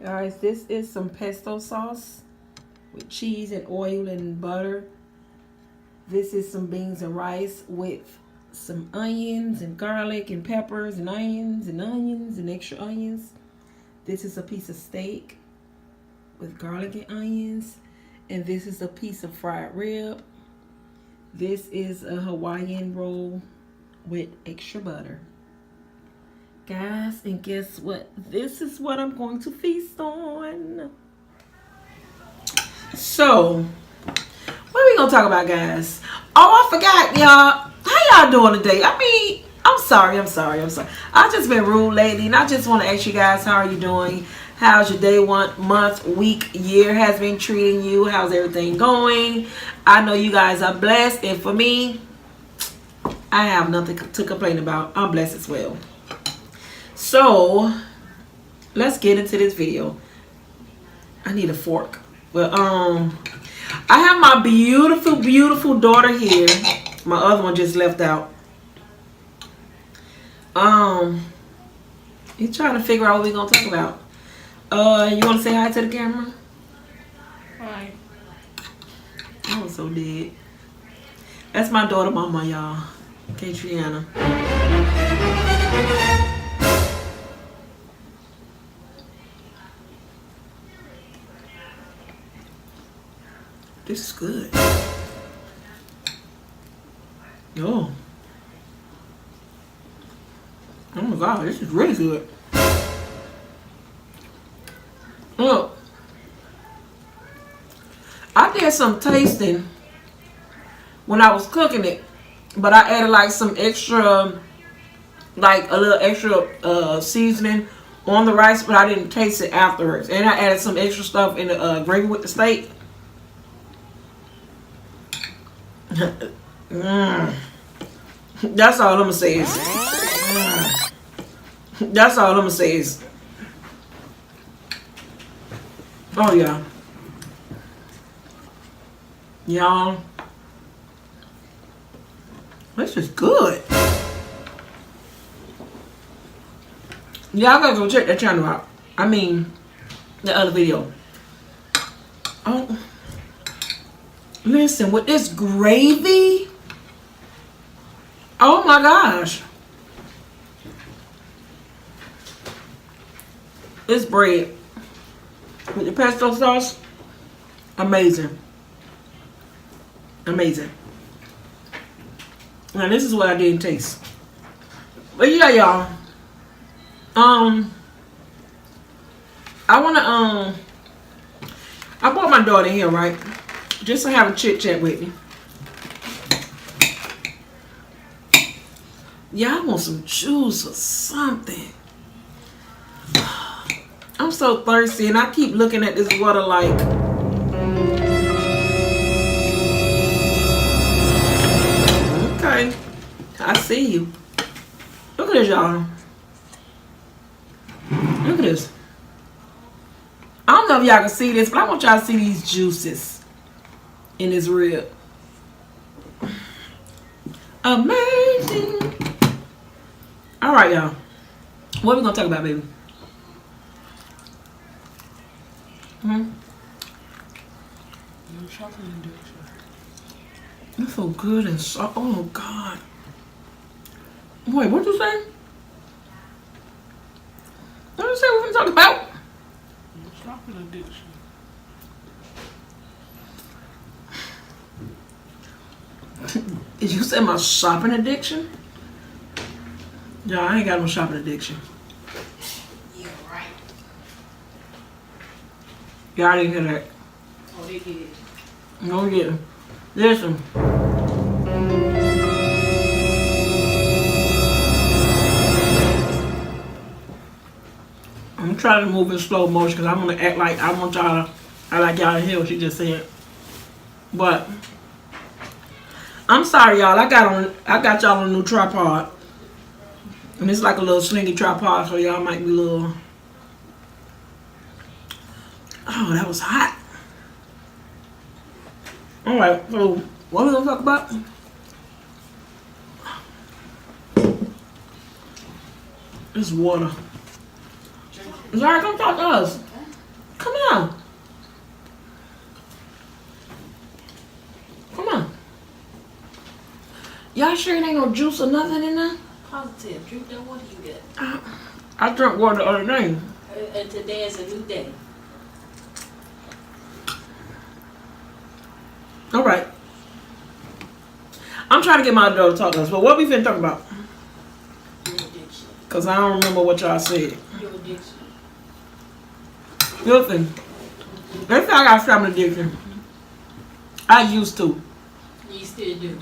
Guys, this is some pesto sauce with cheese and oil and butter. This is some beans and rice with some onions and garlic and peppers and onions and extra onions. This is a piece of steak with garlic and onions. And this is a piece of fried rib. This is a Hawaiian roll with extra butter. Guys, and guess what? This is what I'm going to feast on. So, what are we going to talk about, guys? Oh, I forgot, y'all. How y'all doing today? I mean, I'm sorry. I've just been rude lately, and I just want to ask you guys, how are you doing? How's your day, month, week, year has been treating you? How's everything going? I know you guys are blessed, and for me, I have nothing to complain about. I'm blessed as well. So, let's get into this video. I need a fork. Well, I have my beautiful daughter here. My other one just left out. He's trying to figure out what we're gonna talk about. You want to say hi to the camera? Hi. I was so dead. That's my daughter, mama, y'all. Christina. This is good. Oh. Oh my God, this is really good. Look. I did some tasting when I was cooking it, but I added like some extra, like a little extra seasoning on the rice, but I didn't taste it afterwards. And I added some extra stuff in the gravy with the steak. That's all I'm gonna say is. That's all I'm gonna say is. Oh yeah, y'all, this is good. Y'all gotta go check that channel out. I mean, the other video. Oh. Listen, with this gravy, oh my gosh. This bread with the pesto sauce, amazing. Amazing. Now this is what I didn't taste. But yeah, y'all. I brought my daughter here, right? Just to have a chit chat with me. Yeah, I want some juice or something. I'm so thirsty, and I keep looking at this water like. Okay, I see you. Look at this, y'all. Look at this. I don't know if y'all can see this, but I want y'all to see these juices in this rib. Amazing. All right, y'all. What are we gonna talk about, baby? No chocolate addiction. It's so good and so. Oh God. Wait, what'd you say? What did you say we were talking about? No chocolate addiction. Did you say my shopping addiction? Yeah, I ain't got no shopping addiction. Yeah, right. Yeah, I didn't hear that. Oh, they did. No, yeah. Listen. I'm trying to move in slow motion because I'm gonna act like I want y'all to act like y'all hear what she just said. But I'm sorry, y'all. I got y'all on a new tripod. And it's like a little slingy tripod, so y'all might be a little. Oh, that was hot. Alright, so what are we gonna talk about? It's water. Zara, come talk to us. on. Come on. Y'all sure it ain't no juice or nothing in there? Positive. Drink that water you got. I drank water the other day. And today is a new day. All right. I'm trying to get my daughter to talk to us, but what we finna talk about? Your addiction. Because I don't remember what y'all said. Your addiction. Listen, they say I got some addiction. I used to. You still do.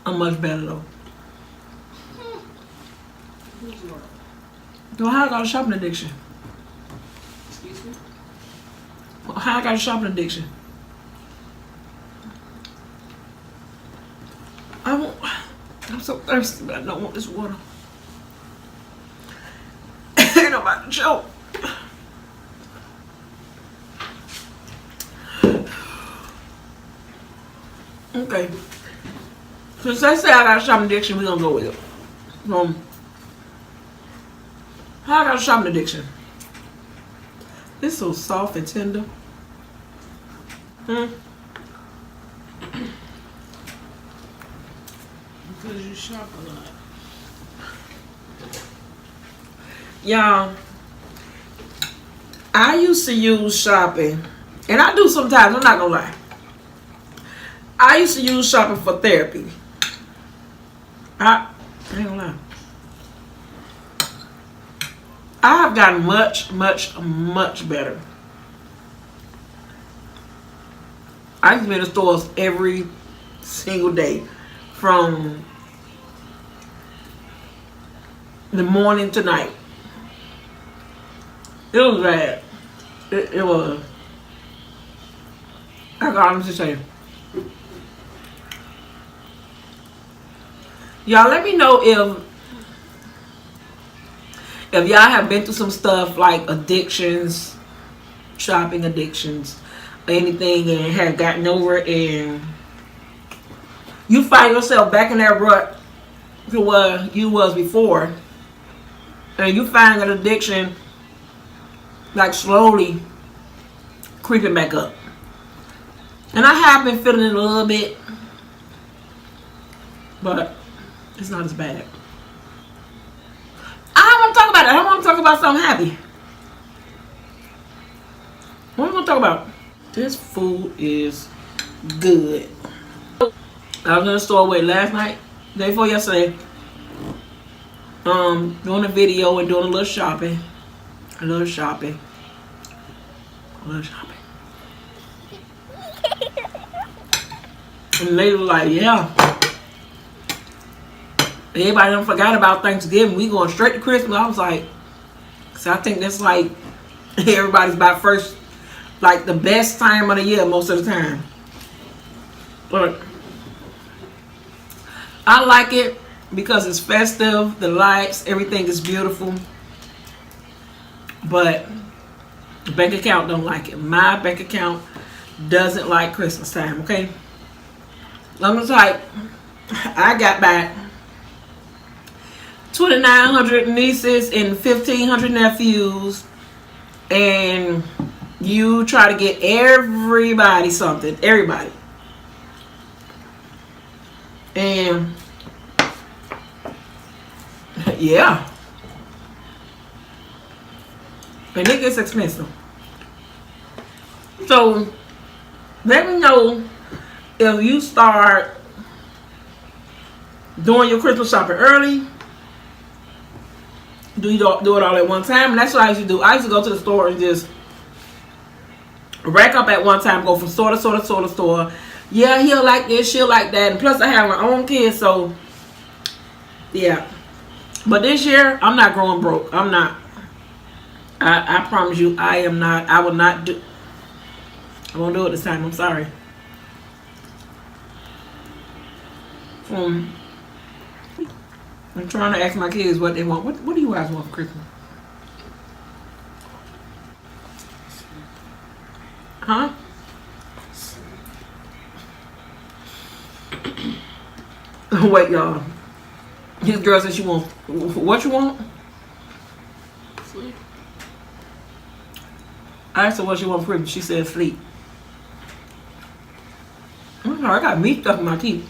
I'm much better though. Who's wrong? So how I got a shopping addiction? Excuse me? How I got a shopping addiction? I'm so thirsty, but I don't want this water. Ain't about to choke. Okay. Since they say I got a shopping addiction, we gonna go with it. How I got a shopping addiction? It's so soft and tender. Because you shop a lot. Y'all, I used to use shopping, and I do sometimes, I'm not gonna lie. I used to use shopping for therapy. I ain't gonna lie. I have gotten much, much, much better. I used to be in the stores every single day from the morning to night. It was bad. It was. I got honestly say. Y'all let me know if y'all have been through some stuff like addictions, shopping addictions, or anything, and have gotten over it, and you find yourself back in that rut to where you was before, and you find an addiction like slowly creeping back up. And I have been feeling it a little bit, but it's not as bad. I don't want to talk about it. I don't want to talk about something happy. What am I going to talk about? This food is good. I was in the store last night, day before yesterday, doing a video and doing a little shopping. A little shopping. And they were like, yeah. Everybody done forgot about Thanksgiving. We going straight to Christmas. I was like, so I think that's like everybody's by first, like the best time of the year most of the time. But I like it because it's festive, the lights, everything is beautiful. But the bank account don't like it. My bank account doesn't like Christmas time, okay? I'm just like, I got back 2,900 nieces and 1,500 nephews, and you try to get everybody something. Everybody. And yeah. And it gets expensive. So let me know if you start doing your Christmas shopping early. Do you do it all at one time? And that's what I used to do. I used to go to the store and just rack up at one time, go from store to store to store to store. Yeah, he'll like this, she'll like that. And plus I have my own kids, so yeah. But this year, I'm not growing broke. I'm not. I promise you, I am not. I will not do. I won't do it this time. I'm sorry. I'm trying to ask my kids what they want. What do you guys want for Christmas? Huh? Wait, y'all. His girl said she wants. What you want? Sleep. I asked her what she want for Christmas. She said sleep. I got meat stuck in my teeth.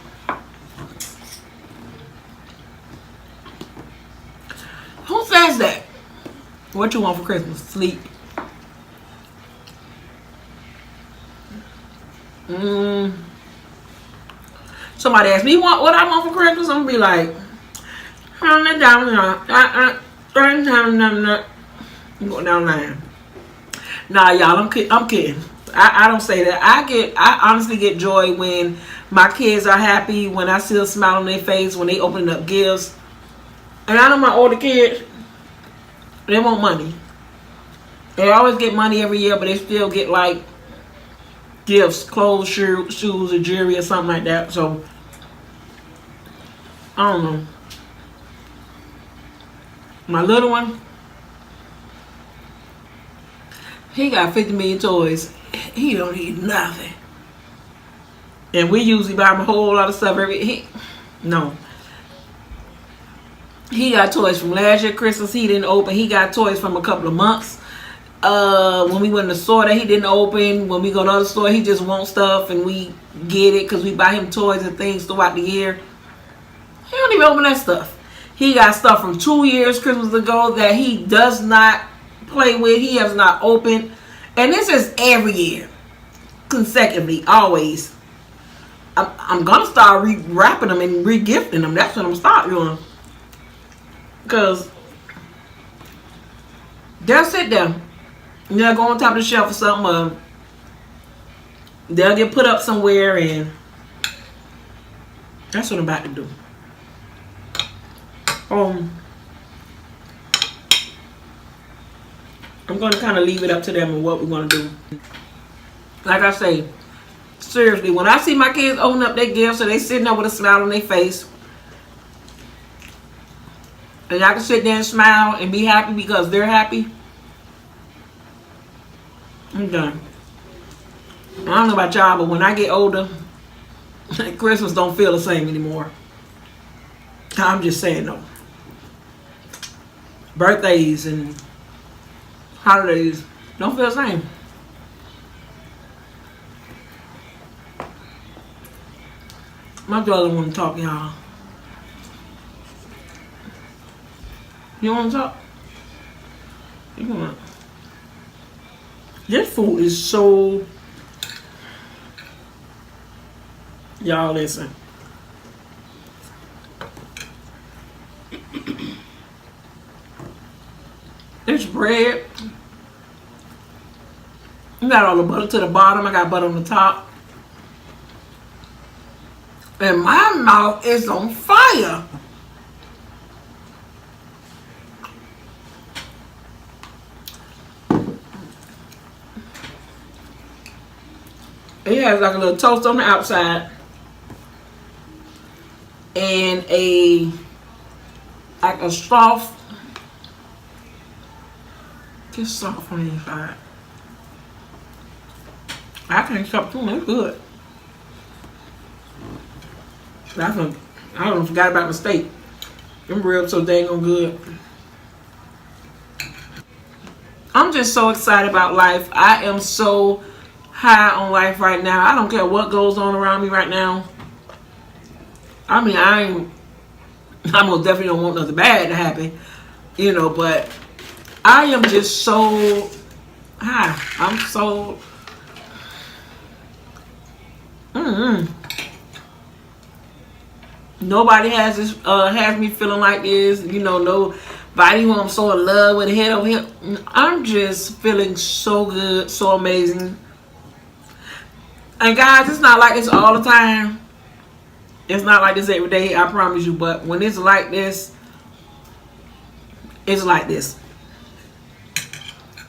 Who says that? What you want for Christmas? Sleep. Somebody asked me what I want for Christmas. I'm gonna be like, I'm going down the line. Nah, y'all, I'm kidding. I don't say that. I honestly get joy when my kids are happy, when I see a smile on their face, when they open up gifts. And I know my older kids, they want money. They always get money every year, but they still get like gifts, clothes, shoes, or jewelry, or something like that. So I don't know. My little one, he got 50 million toys. He don't need nothing. And we usually buy him a whole lot of stuff no. He got toys from last year Christmas. He didn't open. He got toys from a couple of months. When we went to the store that he didn't open. When we go to the other store, he just wants stuff and we get it because we buy him toys and things throughout the year. He don't even open that stuff. He got stuff from 2 years Christmas ago that he does not play with. He has not opened. And this is every year. Consecutively. Always. I'm going to start wrapping them and re-gifting them. That's what I'm starting doing. Because they'll sit there. They'll go on top of the shelf or something. They'll get put up somewhere, and that's what I'm about to do. I'm going to kind of leave it up to them and what we're going to do. Like I say, seriously, when I see my kids open up their gifts and they sitting there with a smile on their face, and I can sit there and smile and be happy because they're happy, I'm done. I don't know about y'all, but when I get older, Christmas don't feel the same anymore. I'm just saying though. Birthdays and holidays don't feel the same. My brother want to talk, y'all. You want to talk? You want? This food is so. Y'all listen. It's bread. I got all the butter to the bottom. I got butter on the top. And my mouth is on fire. It has like a little toast on the outside. And like a soft, just soft on the inside. I can't stop doing it. Good. I don't forgot about my steak. Them ribs so dang on good. I'm just so excited about life. I am so high on life right now. I don't care what goes on around me right now. I mean, I most definitely don't want nothing bad to happen, you know, but I am just so high. I'm so Nobody has me feeling like this, you know. Nobody who I'm so in love with, head over here. I'm just feeling so good, so amazing. And guys, it's not like this all the time. It's not like this every day, I promise you. But when it's like this, it's like this.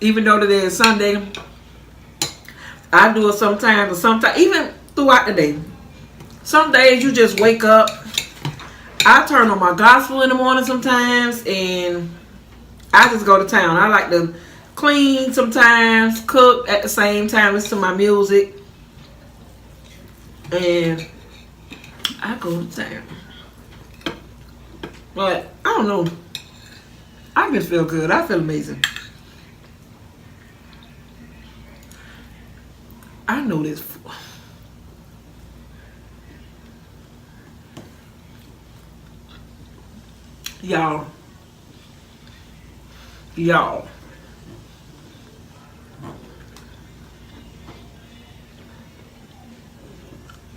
Even though today is Sunday, I do it sometimes, or sometimes even throughout the day. Some days you just wake up. I turn on my gospel in the morning sometimes, and I just go to town. I like to clean sometimes, cook at the same time, listen to my music, and I go to town. But I don't know. I just feel good. I feel amazing. I know this. Y'all.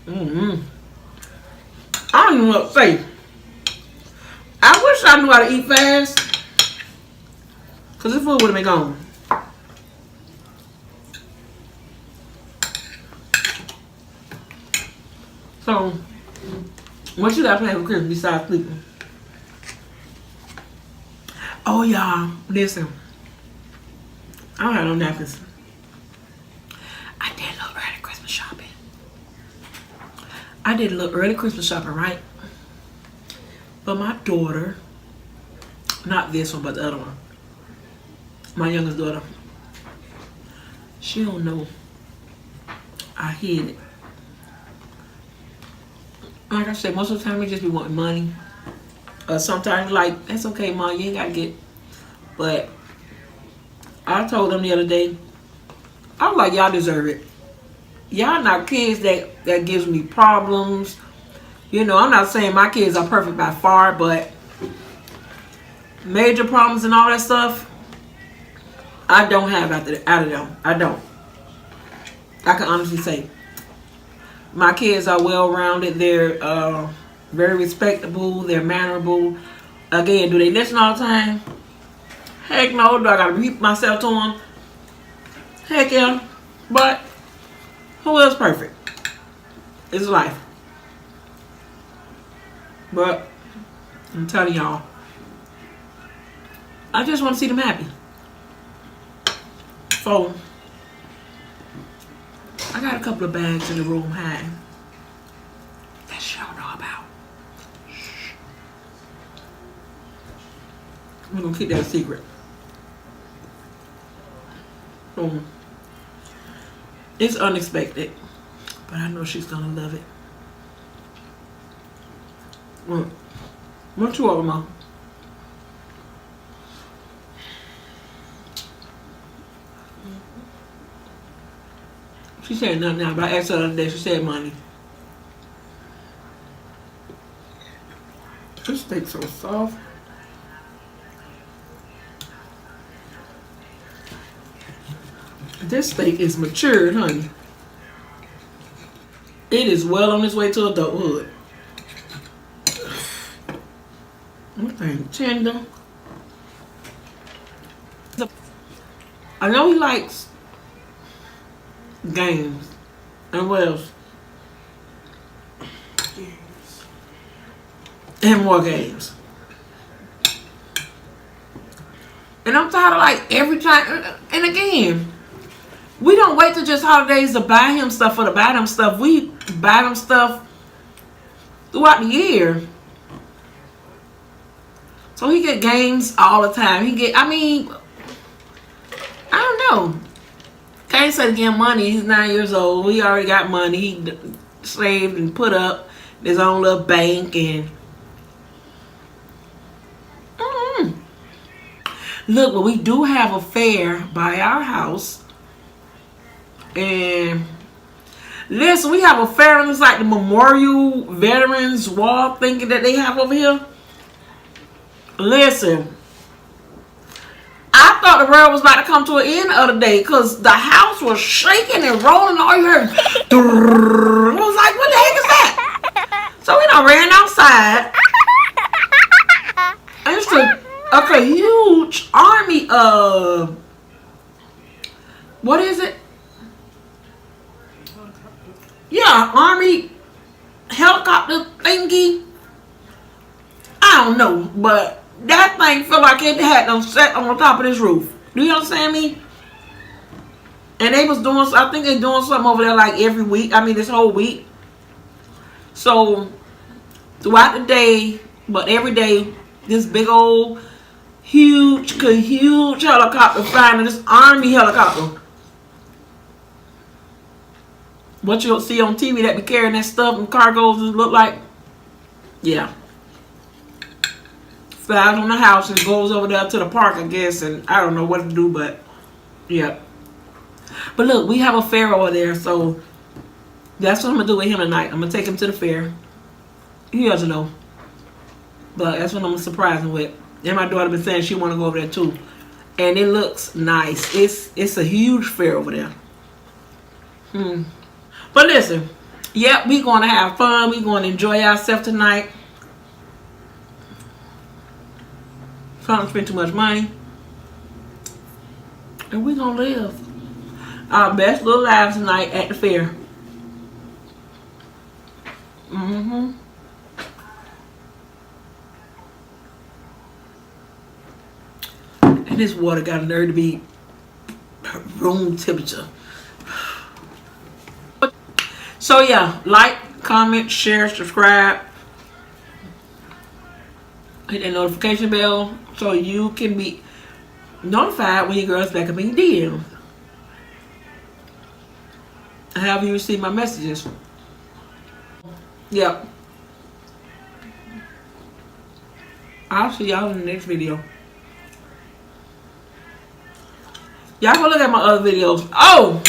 I don't even know what to say. I wish I knew how to eat fast. Because this food would have been gone. So, what you got planned for Christmas besides sleeping? Oh, y'all, listen. I don't have no napkins. I did a little early Christmas shopping. Right? But my daughter, not this one, but the other one, my youngest daughter, she don't know I hid it. Like I said, most of the time we just be wanting money. Sometimes like, that's okay, Mom, you ain't gotta get. But I told them the other day, I was like, y'all deserve it. Y'all not kids that gives me problems. You know, I'm not saying my kids are perfect by far, but major problems and all that stuff, I don't have out of them. I don't. I can honestly say. My kids are well-rounded. They're very respectable. They're mannerable. Again, do they listen all the time? Heck no. Do I got to repeat myself to them? Heck yeah. But who is perfect? It's life. But I'm telling y'all, I just want to see them happy. So I got a couple of bags in the room hiding. That shit I don't know about. Shh. We're gonna keep that a secret. It's unexpected, but I know she's gonna love it. What you over, Mom? She said nothing now, but I asked her the other day, she said money. This steak's so soft. This steak is matured, honey. It is well on its way to adulthood. That thing tender. I know he likes games. And what else? And more games. And I'm tired of like every time. And again, we don't wait till just holidays to buy him stuff or to buy them stuff. We buy them stuff throughout the year. So he get games all the time. I don't know. Can't say to get money. He's 9 years old. He already got money. He saved and put up his own little bank and look, but we do have a fair by our house. And listen, we have a fair and it's like the Memorial Veterans Wall thingy that they have over here. Listen, I thought the world was about to come to an end the other day because the house was shaking and rolling. All you heard, I was like, what the heck is that? So we done ran outside. And it's a huge army of, what is it? Yeah, army helicopter thingy. I don't know, but that thing felt like it had them set on the top of this roof. Do you understand me? And they was doing, I think they doing something over there like every week. I mean, this whole week. So, throughout the day, but every day, this big old, huge helicopter flying, this army helicopter. What you'll see on TV that be carrying that stuff and cargoes and look like, yeah. Flies on the house and goes over there to the park, I guess, and I don't know what to do, but yeah. But look, we have a fair over there, so that's what I'm gonna do with him tonight. I'm gonna take him to the fair. He doesn't know, but that's what I'm gonna surprise him with. And my daughter been saying she want to go over there too, and it looks nice. It's a huge fair over there. But listen, yep, we gonna have fun. We gonna enjoy ourselves tonight. So don't spend too much money, and we gonna live our best little lives tonight at the fair. And this water got a nerve to be room temperature. So yeah, like, comment, share, subscribe. Hit that notification bell so you can be notified when your girl's back up in your DMs. Have you received my messages? Yep. I'll see y'all in the next video. Y'all go look at my other videos. Oh!